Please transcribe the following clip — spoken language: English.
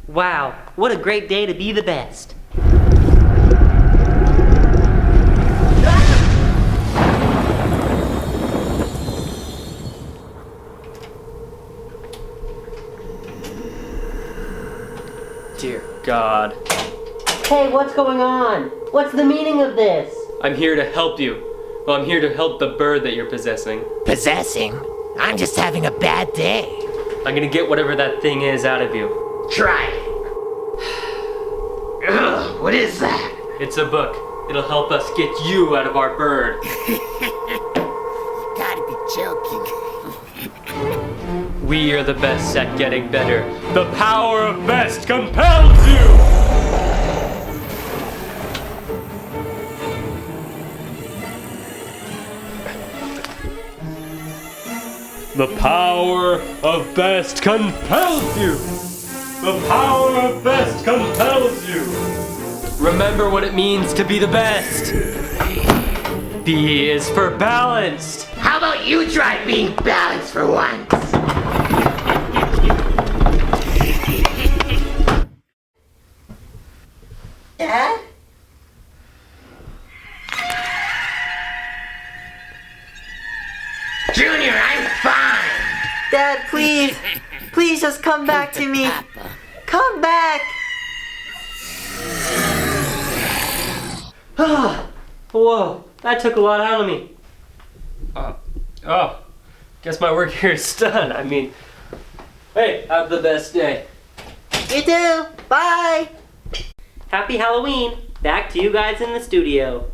Wow, what a great day to be the best. Dear God. Hey, what's going on? What's the meaning of this? I'm here to help you. Well, I'm here to help the bird that you're possessing. Possessing? I'm just having a bad day. I'm gonna get whatever that thing is out of you. Try it. Ugh, what is that? It's a book. It'll help us get you out of our bird. You gotta be joking. We are the best at getting better. The power of best compels you! The power of best compels you! The power of best compels you! Remember what it means to be the best! B is for balanced! How about you try being balanced for once? Dad? Junior, I'm fine! Dad, please! Please just come back to me! Come back! Whoa, that took a lot out of me. Guess my work here is done. I mean, hey, have the best day. You too! Bye! Happy Halloween! Back to you guys in the studio.